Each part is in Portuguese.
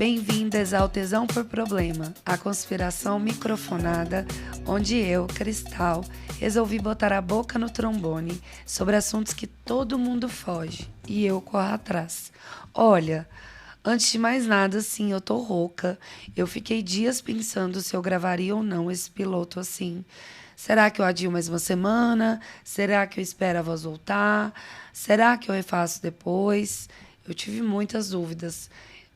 Bem-vindas ao Tesão por Problema, a conspiração microfonada, onde eu, Cristal, resolvi botar a boca no trombone sobre assuntos que todo mundo foge e eu corro atrás. Olha, antes de mais nada, sim, eu tô rouca. Eu fiquei dias pensando se eu gravaria ou não esse piloto assim. Será que eu adio mais uma semana? Será que eu espero a voz voltar? Será que eu refaço depois? Eu tive muitas dúvidas.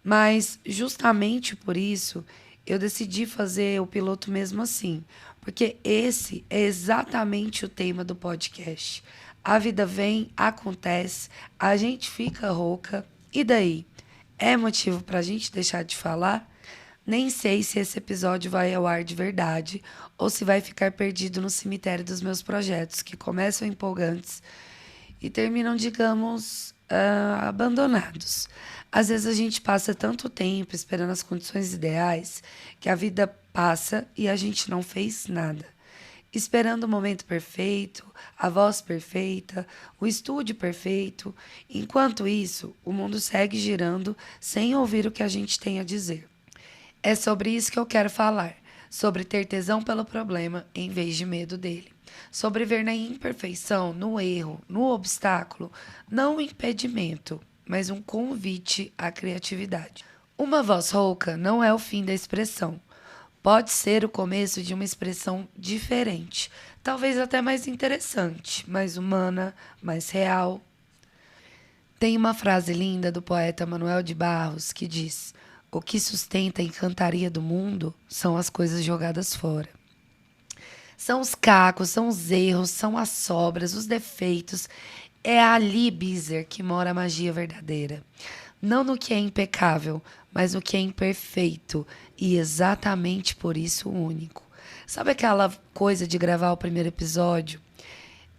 Mas, justamente por isso, eu decidi fazer o piloto mesmo assim. Porque esse é exatamente o tema do podcast. A vida vem, acontece, a gente fica rouca. E daí? É motivo para a gente deixar de falar? Nem sei se esse episódio vai ao ar de verdade ou se vai ficar perdido no cemitério dos meus projetos, que começam empolgantes e terminam, digamos, abandonados. Às vezes a gente passa tanto tempo esperando as condições ideais que a vida passa e a gente não fez nada. Esperando o momento perfeito, a voz perfeita, o estúdio perfeito. Enquanto isso, o mundo segue girando sem ouvir o que a gente tem a dizer. É sobre isso que eu quero falar. Sobre ter tesão pelo problema em vez de medo dele. Sobre ver na imperfeição, no erro, no obstáculo, não um impedimento, mas um convite à criatividade. Uma voz rouca não é o fim da expressão. Pode ser o começo de uma expressão diferente, talvez até mais interessante, mais humana, mais real. Tem uma frase linda do poeta Manuel de Barros que diz: "O que sustenta a encantaria do mundo são as coisas jogadas fora." São os cacos, são os erros, são as sobras, os defeitos. É ali, Bizer, que mora a magia verdadeira. Não no que é impecável, mas no que é imperfeito e exatamente por isso único. Sabe aquela coisa de gravar o primeiro episódio?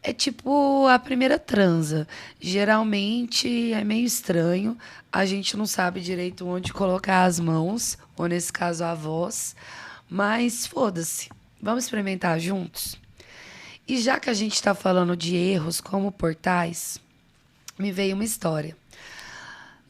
É tipo a primeira transa. Geralmente é meio estranho, a gente não sabe direito onde colocar as mãos, ou nesse caso a voz, mas foda-se. Vamos experimentar juntos? E já que a gente está falando de erros como portais, me veio uma história.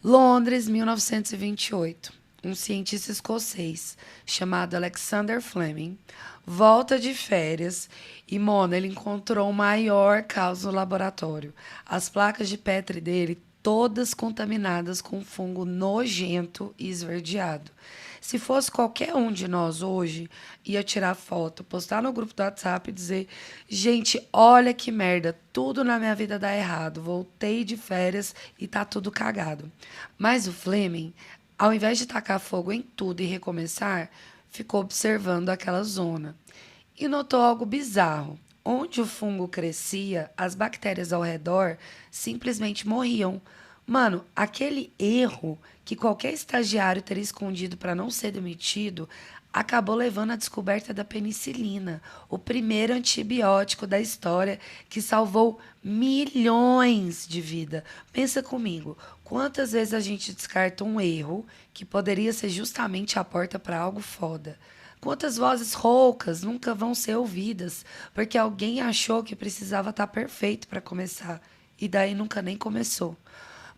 Londres, 1928. Um cientista escocês chamado Alexander Fleming volta de férias e, Mona, ele encontrou o maior caos no laboratório. As placas de Petri dele todas contaminadas com um fungo nojento e esverdeado. Se fosse qualquer um de nós hoje, ia tirar foto, postar no grupo do WhatsApp e dizer: gente, olha que merda, tudo na minha vida dá errado, voltei de férias e tá tudo cagado. Mas o Fleming, ao invés de tacar fogo em tudo e recomeçar, ficou observando aquela zona e notou algo bizarro. Onde o fungo crescia, as bactérias ao redor simplesmente morriam. Mano, aquele erro que qualquer estagiário teria escondido para não ser demitido acabou levando à descoberta da penicilina, o primeiro antibiótico da história que salvou milhões de vidas. Pensa comigo, quantas vezes a gente descarta um erro que poderia ser justamente a porta para algo foda? Quantas vozes roucas nunca vão ser ouvidas porque alguém achou que precisava estar perfeito para começar e daí nunca nem começou?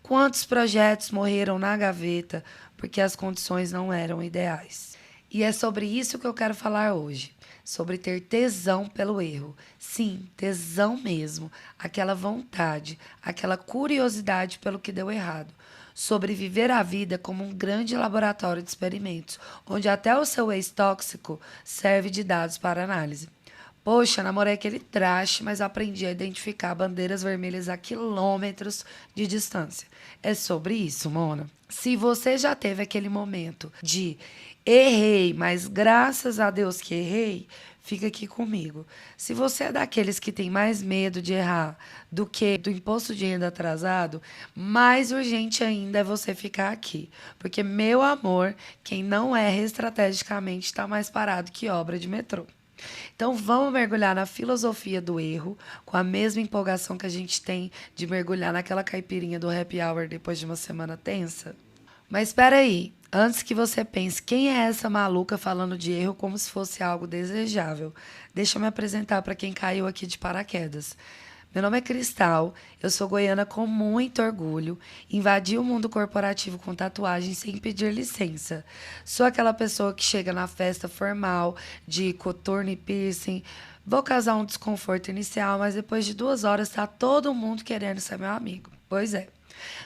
Quantos projetos morreram na gaveta porque as condições não eram ideais? E é sobre isso que eu quero falar hoje. Sobre ter tesão pelo erro. Sim, tesão mesmo. Aquela vontade, aquela curiosidade pelo que deu errado. Sobre viver a vida como um grande laboratório de experimentos, onde até o seu ex-tóxico serve de dados para análise. Poxa, namorei aquele traste, mas aprendi a identificar bandeiras vermelhas a quilômetros de distância. É sobre isso, Mona. Se você já teve aquele momento de errei, mas graças a Deus que errei, fica aqui comigo. Se você é daqueles que tem mais medo de errar do que do imposto de renda atrasado, mais urgente ainda é você ficar aqui. Porque, meu amor, quem não erra estrategicamente está mais parado que obra de metrô. Então vamos mergulhar na filosofia do erro, com a mesma empolgação que a gente tem de mergulhar naquela caipirinha do happy hour depois de uma semana tensa? Mas espera aí, antes que você pense quem é essa maluca falando de erro como se fosse algo desejável, deixa eu me apresentar para quem caiu aqui de paraquedas. Meu nome é Cristal, eu sou goiana com muito orgulho, invadi o mundo corporativo com tatuagem sem pedir licença. Sou aquela pessoa que chega na festa formal de coturno e piercing, vou causar um desconforto inicial, mas depois de 2 horas tá todo mundo querendo ser meu amigo. Pois é.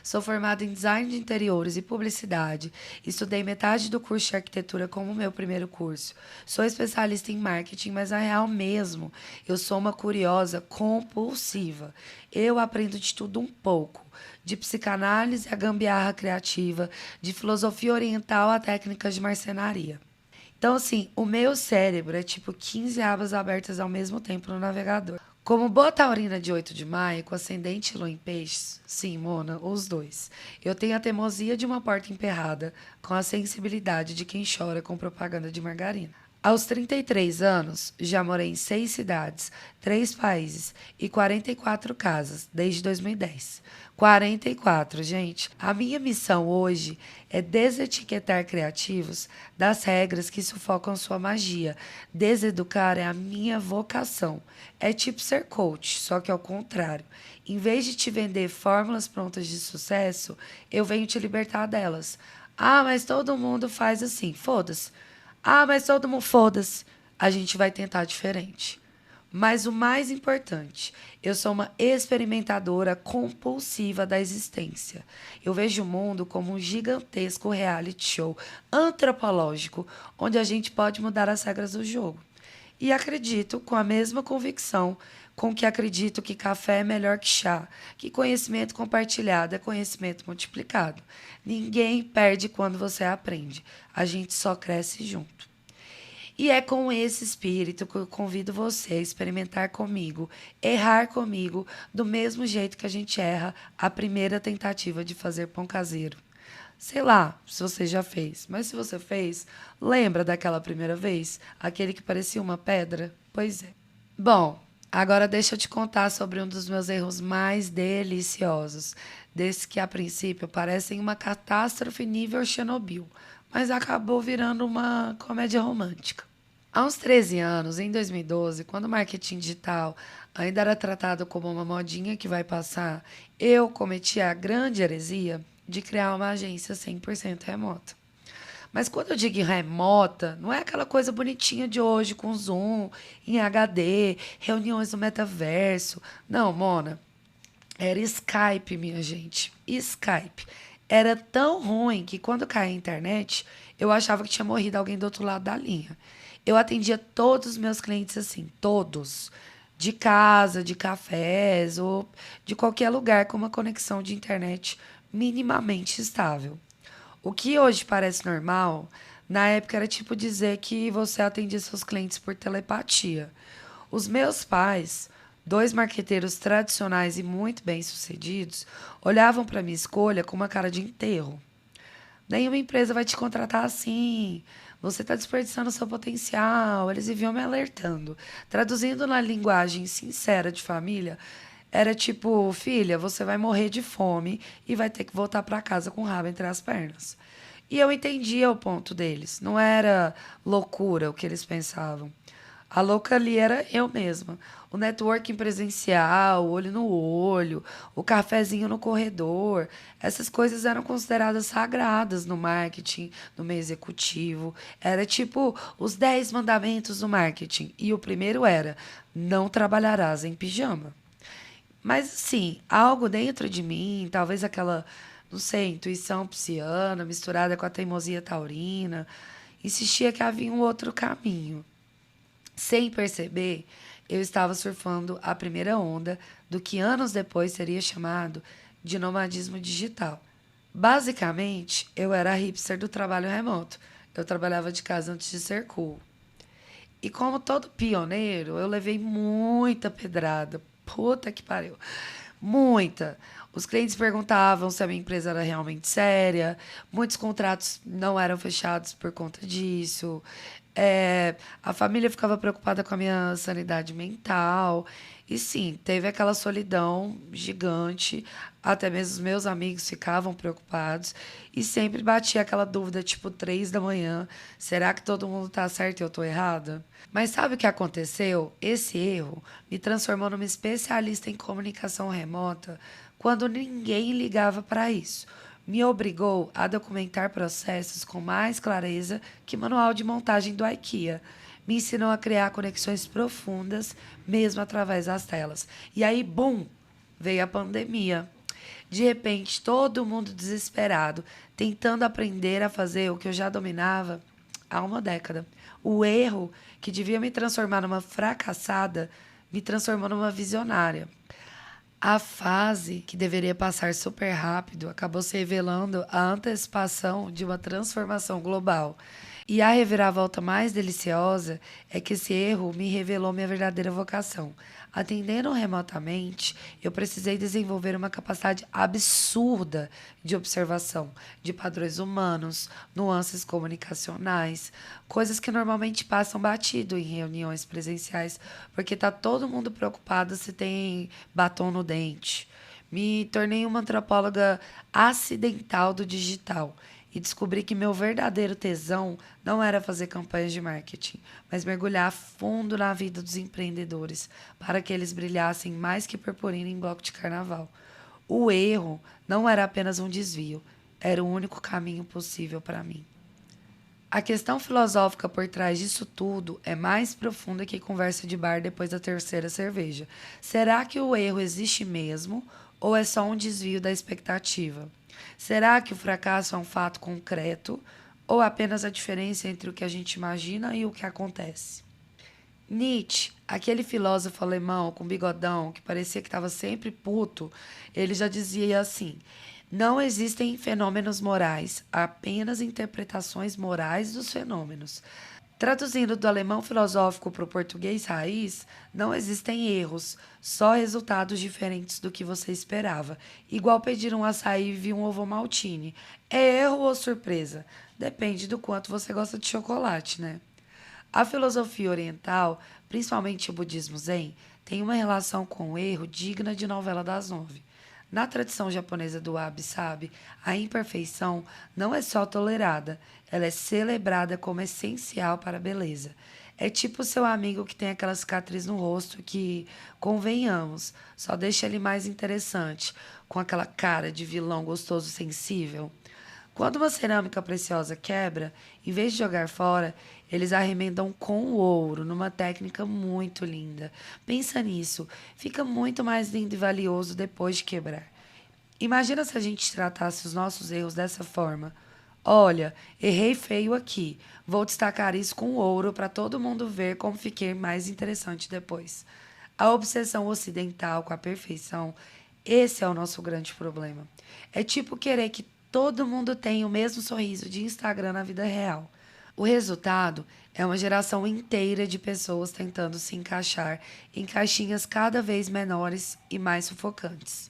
Sou formada em design de interiores e publicidade. Estudei metade do curso de arquitetura como meu primeiro curso. Sou especialista em marketing, mas a real mesmo, eu sou uma curiosa compulsiva. Eu aprendo de tudo um pouco. De psicanálise a gambiarra criativa, de filosofia oriental a técnicas de marcenaria. Então, assim, o meu cérebro é tipo 15 abas abertas ao mesmo tempo no navegador. Como boa taurina de 8 de maio, com ascendente e lua em peixes, sim, Mona, os dois. Eu tenho a teimosia de uma porta emperrada, com a sensibilidade de quem chora com propaganda de margarina. Aos 33 anos, já morei em 6 cidades, 3 países e 44 casas, desde 2010. 44, gente. A minha missão hoje é desetiquetar criativos das regras que sufocam sua magia. Deseducar é a minha vocação. É tipo ser coach, só que ao contrário. Em vez de te vender fórmulas prontas de sucesso, eu venho te libertar delas. Ah, mas todo mundo faz assim. Foda-se. Ah, mas todo mundo foda-se. A gente vai tentar diferente. Mas o mais importante, eu sou uma experimentadora compulsiva da existência. Eu vejo o mundo como um gigantesco reality show antropológico, onde a gente pode mudar as regras do jogo. E acredito, com a mesma convicção com que acredito que café é melhor que chá, que conhecimento compartilhado é conhecimento multiplicado. Ninguém perde quando você aprende. A gente só cresce junto. E é com esse espírito que eu convido você a experimentar comigo, errar comigo, do mesmo jeito que a gente erra a primeira tentativa de fazer pão caseiro. Sei lá se você já fez, mas se você fez, lembra daquela primeira vez? Aquele que parecia uma pedra? Pois é. Bom, agora deixa eu te contar sobre um dos meus erros mais deliciosos, desses que a princípio parecem uma catástrofe nível Chernobyl, mas acabou virando uma comédia romântica. Há uns 13 anos, em 2012, quando o marketing digital ainda era tratado como uma modinha que vai passar, eu cometi a grande heresia de criar uma agência 100% remota. Mas quando eu digo remota, não é aquela coisa bonitinha de hoje, com Zoom, em HD, reuniões no metaverso. Não, Mona, era Skype, minha gente. Skype. Era tão ruim que quando caía a internet, eu achava que tinha morrido alguém do outro lado da linha. Eu atendia todos os meus clientes assim, todos. De casa, de cafés ou de qualquer lugar com uma conexão de internet minimamente estável. O que hoje parece normal, na época era tipo dizer que você atendia seus clientes por telepatia. Os meus pais, dois marqueteiros tradicionais e muito bem-sucedidos, olhavam para minha escolha com uma cara de enterro. Nenhuma empresa vai te contratar assim. Você está desperdiçando seu potencial. Eles viviam me alertando. Traduzindo na linguagem sincera de família, era tipo, filha, você vai morrer de fome e vai ter que voltar para casa com o rabo entre as pernas. E eu entendia o ponto deles. Não era loucura o que eles pensavam. A louca ali era eu mesma. O networking presencial, o olho no olho, o cafezinho no corredor. Essas coisas eram consideradas sagradas no marketing, no meio executivo. Era tipo os 10 mandamentos do marketing. E o primeiro era: não trabalharás em pijama. Mas, assim, algo dentro de mim, talvez aquela, não sei, intuição pisciana misturada com a teimosia taurina, insistia que havia um outro caminho. Sem perceber, eu estava surfando a primeira onda do que anos depois seria chamado de nomadismo digital. Basicamente, eu era a hipster do trabalho remoto. Eu trabalhava de casa antes de ser cool. E como todo pioneiro, eu levei muita pedrada. Puta que pariu. Muita. Os clientes perguntavam se a minha empresa era realmente séria. Muitos contratos não eram fechados por conta disso. A família ficava preocupada com a minha sanidade mental. E sim, teve aquela solidão gigante. Até mesmo os meus amigos ficavam preocupados. E sempre batia aquela dúvida, tipo, 3 da manhã. Será que todo mundo tá certo e eu tô errada? Mas sabe o que aconteceu? Esse erro me transformou numa especialista em comunicação remota quando ninguém ligava para isso. Me obrigou a documentar processos com mais clareza que manual de montagem do IKEA. Me ensinou a criar conexões profundas, mesmo através das telas. E aí, bum, veio a pandemia. De repente, todo mundo desesperado, tentando aprender a fazer o que eu já dominava há uma década. O erro, que devia me transformar numa fracassada, me transformou numa visionária. A fase que deveria passar super rápido acabou se revelando a antecipação de uma transformação global. E a reviravolta mais deliciosa é que esse erro me revelou minha verdadeira vocação. Atendendo remotamente, eu precisei desenvolver uma capacidade absurda de observação de padrões humanos, nuances comunicacionais, coisas que normalmente passam batido em reuniões presenciais, porque está todo mundo preocupado se tem batom no dente. Me tornei uma antropóloga acidental do digital e descobri que meu verdadeiro tesão não era fazer campanhas de marketing, mas mergulhar a fundo na vida dos empreendedores para que eles brilhassem mais que purpurina em bloco de carnaval. O erro não era apenas um desvio, era o único caminho possível para mim. A questão filosófica por trás disso tudo é mais profunda que conversa de bar depois da terceira cerveja. Será que o erro existe mesmo ou é só um desvio da expectativa? Será que o fracasso é um fato concreto ou apenas a diferença entre o que a gente imagina e o que acontece? Nietzsche, aquele filósofo alemão com bigodão que parecia que estava sempre puto, ele já dizia assim: não existem fenômenos morais, apenas interpretações morais dos fenômenos. Traduzindo do alemão filosófico para o português raiz, não existem erros, só resultados diferentes do que você esperava. Igual pedir um açaí e vir um ovo maltine. É erro ou surpresa? Depende do quanto você gosta de chocolate, né? A filosofia oriental, principalmente o budismo zen, tem uma relação com o erro digna de novela das 9. Na tradição japonesa do wabi-sabi, a imperfeição não é só tolerada, ela é celebrada como essencial para a beleza. É tipo o seu amigo que tem aquela cicatriz no rosto que, convenhamos, só deixa ele mais interessante, com aquela cara de vilão gostoso e sensível. Quando uma cerâmica preciosa quebra, em vez de jogar fora, eles arremendam com o ouro, numa técnica muito linda. Pensa nisso, fica muito mais lindo e valioso depois de quebrar. Imagina se a gente tratasse os nossos erros dessa forma. Olha, errei feio aqui. Vou destacar isso com ouro para todo mundo ver como fiquei mais interessante depois. A obsessão ocidental com a perfeição, esse é o nosso grande problema. É tipo querer que todo mundo tenha o mesmo sorriso de Instagram na vida real. O resultado é uma geração inteira de pessoas tentando se encaixar em caixinhas cada vez menores e mais sufocantes.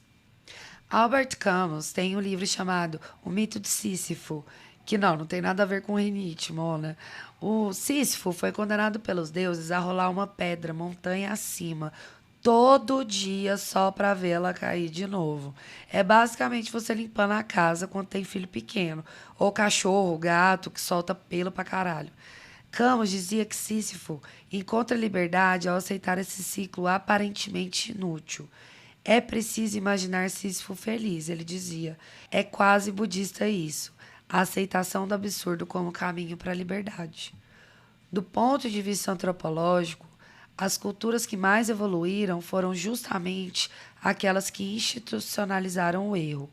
Albert Camus tem um livro chamado O Mito de Sísifo, que não tem nada a ver com rinite, Mona. O Sísifo foi condenado pelos deuses a rolar uma pedra montanha acima, todo dia só para vê-la cair de novo. É basicamente você limpando a casa quando tem filho pequeno, ou cachorro, gato que solta pelo pra caralho. Camus dizia que Sísifo encontra liberdade ao aceitar esse ciclo aparentemente inútil. É preciso imaginar Sísifo feliz, ele dizia. É quase budista isso, a aceitação do absurdo como caminho para a liberdade. Do ponto de vista antropológico, as culturas que mais evoluíram foram justamente aquelas que institucionalizaram o erro.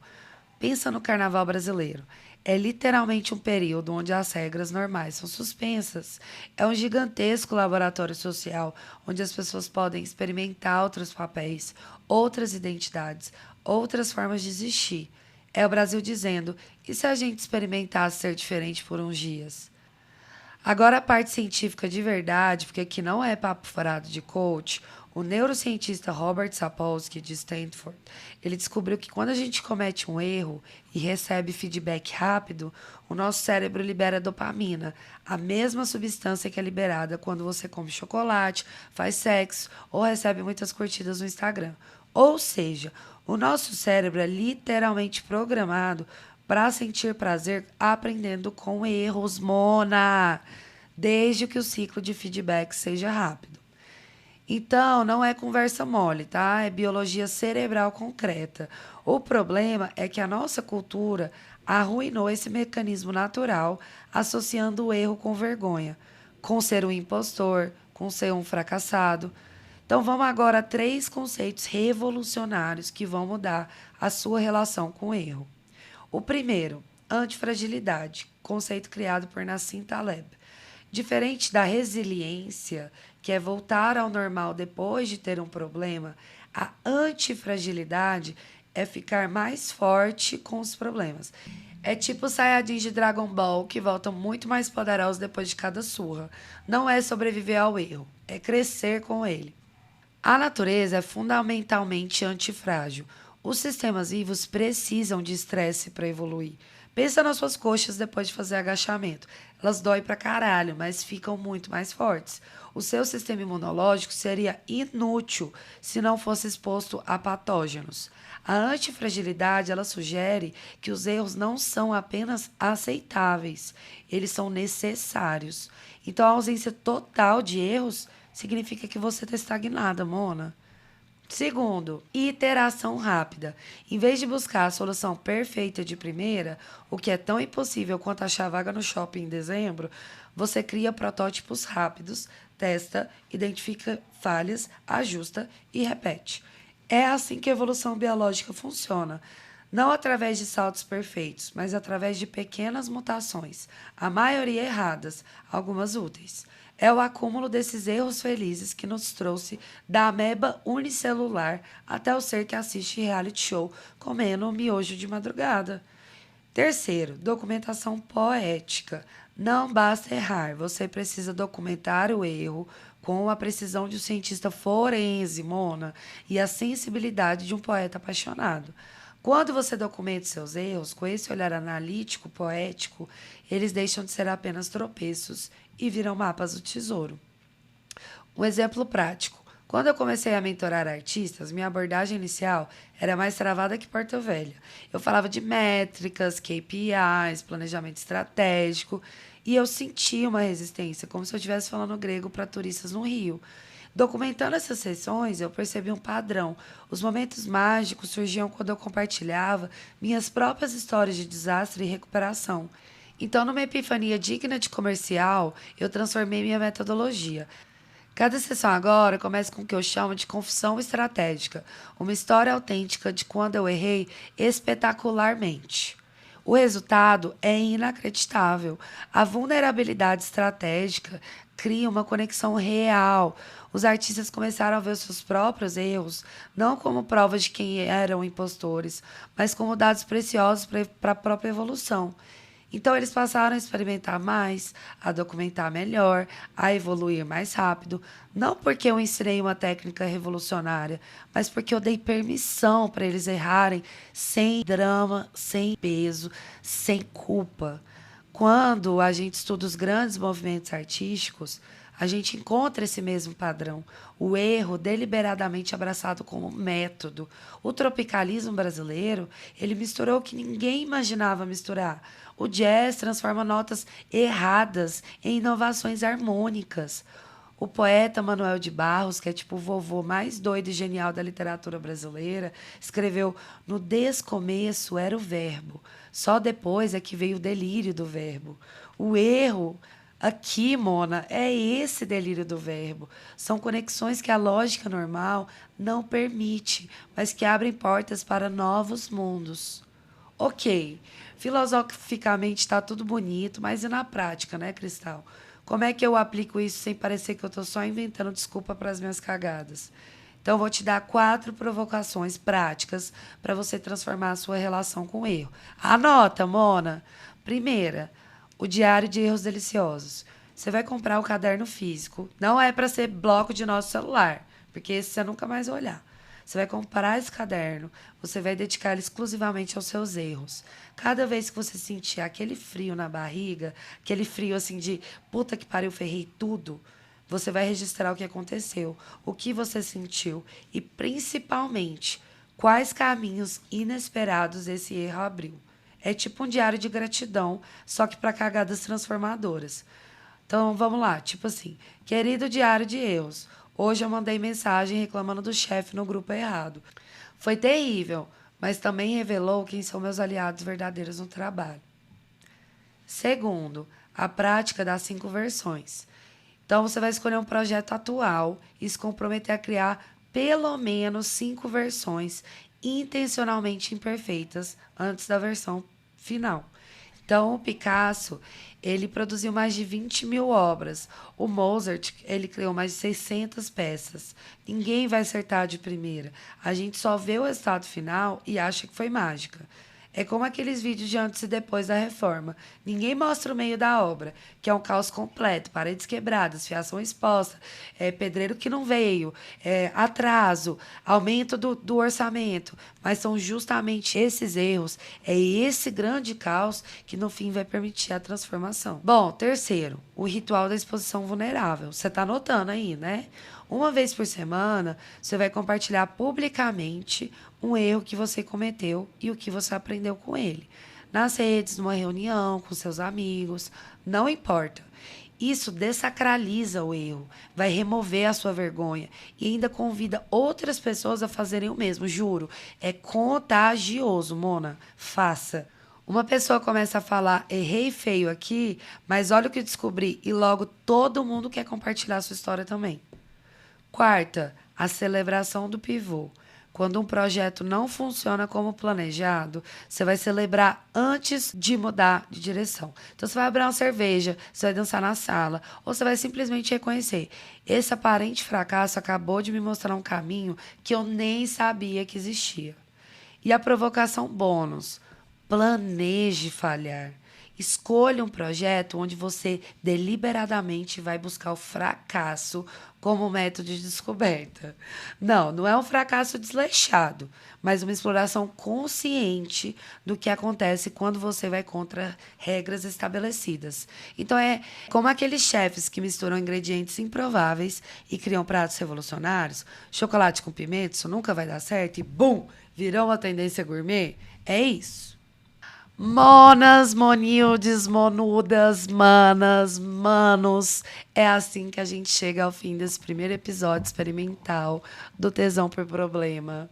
Pensa no carnaval brasileiro. É literalmente um período onde as regras normais são suspensas. É um gigantesco laboratório social onde as pessoas podem experimentar outros papéis, outras identidades, outras formas de existir. É o Brasil dizendo: e se a gente experimentasse ser diferente por uns dias? Agora a parte científica de verdade, porque aqui não é papo furado de coach, O neurocientista Robert Sapolsky, de Stanford, ele descobriu que quando a gente comete um erro e recebe feedback rápido, o nosso cérebro libera dopamina, a mesma substância que é liberada quando você come chocolate, faz sexo ou recebe muitas curtidas no Instagram. Ou seja, o nosso cérebro é literalmente programado para sentir prazer aprendendo com erros, Mona, desde que o ciclo de feedback seja rápido. Então, não é conversa mole, tá? É biologia cerebral concreta. O problema é que a nossa cultura arruinou esse mecanismo natural, associando o erro com vergonha, com ser um impostor, com ser um fracassado. Então, vamos agora a 3 conceitos revolucionários que vão mudar a sua relação com o erro. O primeiro, antifragilidade, conceito criado por Nassim Taleb. Diferente da resiliência, que é voltar ao normal depois de ter um problema, a antifragilidade é ficar mais forte com os problemas. É tipo os Saiyajins de Dragon Ball que voltam muito mais poderosos depois de cada surra. Não é sobreviver ao erro, é crescer com ele. A natureza é fundamentalmente antifrágil. Os sistemas vivos precisam de estresse para evoluir. Pensa nas suas coxas depois de fazer agachamento. Elas doem pra caralho, mas ficam muito mais fortes. O seu sistema imunológico seria inútil se não fosse exposto a patógenos. A antifragilidade, ela sugere que os erros não são apenas aceitáveis, eles são necessários. Então, a ausência total de erros significa que você está estagnada, Mona. Segundo, iteração rápida. Em vez de buscar a solução perfeita de primeira, o que é tão impossível quanto achar vaga no shopping em dezembro, você cria protótipos rápidos, testa, identifica falhas, ajusta e repete. É assim que a evolução biológica funciona. Não através de saltos perfeitos, mas através de pequenas mutações, a maioria erradas, algumas úteis. É o acúmulo desses erros felizes que nos trouxe da ameba unicelular até o ser que assiste reality show comendo um miojo de madrugada. Terceiro, documentação poética. Não basta errar, você precisa documentar o erro com a precisão de um cientista forense, Mona, e a sensibilidade de um poeta apaixonado. Quando você documenta seus erros com esse olhar analítico, poético, eles deixam de ser apenas tropeços e viram mapas do tesouro. Um exemplo prático. Quando eu comecei a mentorar artistas, minha abordagem inicial era mais travada que porta velha. Eu falava de métricas, KPIs, planejamento estratégico, e eu sentia uma resistência, como se eu estivesse falando grego para turistas no Rio. Documentando essas sessões, eu percebi um padrão. Os momentos mágicos surgiam quando eu compartilhava minhas próprias histórias de desastre e recuperação. Então, numa epifania digna de comercial, eu transformei minha metodologia. Cada sessão agora começa com o que eu chamo de confissão estratégica, uma história autêntica de quando eu errei espetacularmente. O resultado é inacreditável. A vulnerabilidade estratégica cria uma conexão real. Os artistas começaram a ver os seus próprios erros não como provas de quem eram impostores, mas como dados preciosos para a própria evolução. Então, eles passaram a experimentar mais, a documentar melhor, a evoluir mais rápido, não porque eu ensinei uma técnica revolucionária, mas porque eu dei permissão para eles errarem sem drama, sem peso, sem culpa. Quando a gente estuda os grandes movimentos artísticos, a gente encontra esse mesmo padrão, o erro deliberadamente abraçado como método. O tropicalismo brasileiro, ele misturou o que ninguém imaginava misturar. O jazz transforma notas erradas em inovações harmônicas. O poeta Manuel de Barros, que é tipo o vovô mais doido e genial da literatura brasileira, escreveu: no descomeço era o verbo, só depois é que veio o delírio do verbo. O erro aqui, Mona, é esse delírio do verbo. São conexões que a lógica normal não permite, mas que abrem portas para novos mundos. Ok, filosoficamente está tudo bonito, mas e na prática, né, Cristal? Como é que eu aplico isso sem parecer que eu estou só inventando desculpa para as minhas cagadas? Então, eu vou te dar 4 provocações práticas para você transformar a sua relação com o erro. Anota, Mona. Primeira, o diário de erros deliciosos. Você vai comprar o caderno físico. Não é para ser bloco de nosso celular. porque esse você nunca mais vai olhar. Você vai comprar esse caderno, você vai dedicar ele exclusivamente aos seus erros. Cada vez que você sentir aquele frio na barriga, aquele frio assim de puta que pariu, ferrei tudo, você vai registrar o que aconteceu, o que você sentiu e, principalmente, quais caminhos inesperados esse erro abriu. É tipo um diário de gratidão, só que para cagadas transformadoras. Então, vamos lá. Tipo assim, querido diário de erros, hoje eu mandei mensagem reclamando do chefe no grupo errado. Foi terrível, mas também revelou quem são meus aliados verdadeiros no trabalho. Segundo, a prática das 5 versões. Então, você vai escolher um projeto atual e se comprometer a criar pelo menos 5 versões intencionalmente imperfeitas antes da versão final. Então, o Picasso, ele produziu mais de 20 mil obras. O Mozart, ele criou mais de 600 peças. Ninguém vai acertar de primeira. A gente só vê o resultado final e acha que foi mágica. É como aqueles vídeos de antes e depois da reforma. Ninguém mostra o meio da obra, que é um caos completo, paredes quebradas, fiação exposta, pedreiro que não veio, atraso, aumento do orçamento. Mas são justamente esses erros, é esse grande caos que no fim vai permitir a transformação. Bom, terceiro, o ritual da exposição vulnerável. Você está anotando aí, né? Uma vez por semana, você vai compartilhar publicamente um erro que você cometeu e o que você aprendeu com ele. Nas redes, numa reunião, com seus amigos, não importa. Isso desacraliza o erro, vai remover a sua vergonha e ainda convida outras pessoas a fazerem o mesmo, juro. É contagioso, Mona. Faça. Uma pessoa começa a falar, errei feio aqui, mas olha o que descobri, e logo todo mundo quer compartilhar a sua história também. Quarta, a celebração do pivô. Quando um projeto não funciona como planejado, você vai celebrar antes de mudar de direção. Então, você vai abrir uma cerveja, você vai dançar na sala, ou você vai simplesmente reconhecer: esse aparente fracasso acabou de me mostrar um caminho que eu nem sabia que existia. E a provocação bônus: planeje falhar. Escolha um projeto onde você deliberadamente vai buscar o fracasso como método de descoberta. Não é um fracasso desleixado, mas uma exploração consciente do que acontece quando você vai contra regras estabelecidas. Então é como aqueles chefes que misturam ingredientes improváveis e criam pratos revolucionários. Chocolate com pimenta, isso nunca vai dar certo e bum, virou uma tendência gourmet. É isso. Monas, monildes, monudas, manas, manos. É assim que a gente chega ao fim desse primeiro episódio experimental do Tesão por Problema.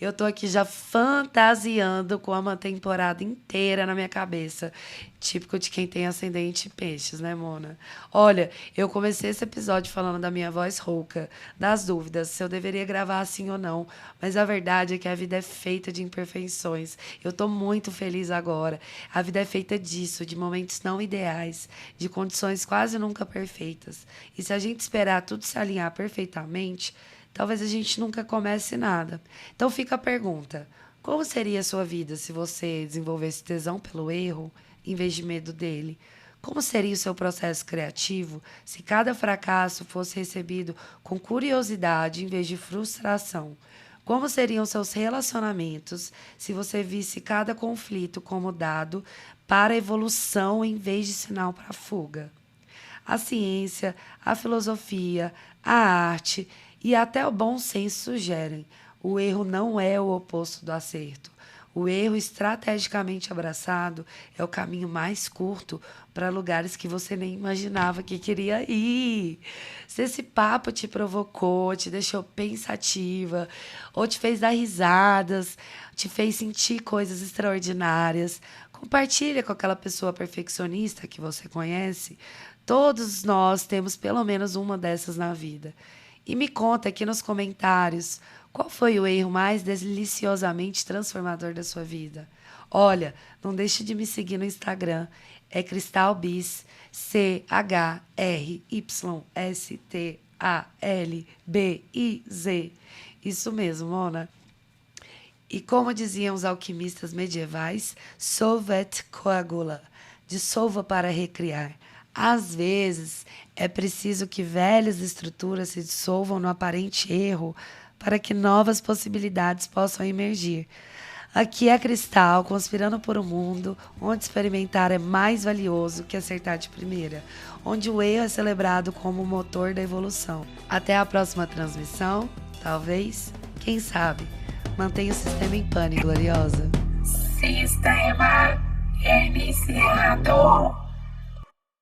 Eu tô aqui já fantasiando com uma temporada inteira na minha cabeça. Típico de quem tem ascendente em peixes, né, Mona? Olha, eu comecei esse episódio falando da minha voz rouca, das dúvidas, se eu deveria gravar assim ou não. Mas a verdade é que a vida é feita de imperfeições. Eu tô muito feliz agora. A vida é feita disso, de momentos não ideais, de condições quase nunca perfeitas. E se a gente esperar tudo se alinhar perfeitamente, talvez a gente nunca comece nada. Então fica a pergunta: como seria a sua vida se você desenvolvesse tesão pelo erro em vez de medo dele? Como seria o seu processo criativo se cada fracasso fosse recebido com curiosidade em vez de frustração? Como seriam seus relacionamentos se você visse cada conflito como dado para evolução em vez de sinal para fuga? A ciência, a filosofia, a arte e até o bom senso sugerem: o erro não é o oposto do acerto. O erro estrategicamente abraçado é o caminho mais curto para lugares que você nem imaginava que queria ir. Se esse papo te provocou, te deixou pensativa, ou te fez dar risadas, te fez sentir coisas extraordinárias, compartilha com aquela pessoa perfeccionista que você conhece. Todos nós temos pelo menos uma dessas na vida. E me conta aqui nos comentários qual foi o erro mais deliciosamente transformador da sua vida. Olha, não deixe de me seguir no Instagram. É CristalBiz, ChrystalBiz. Isso mesmo, Mona. E como diziam os alquimistas medievais, solvet coagula, dissolva para recriar. Às vezes, é preciso que velhas estruturas se dissolvam no aparente erro para que novas possibilidades possam emergir. Aqui é Cristal, conspirando por um mundo onde experimentar é mais valioso que acertar de primeira, onde o erro é celebrado como o motor da evolução. Até a próxima transmissão, talvez, quem sabe, mantenha o sistema em pane, gloriosa. Sistema iniciado.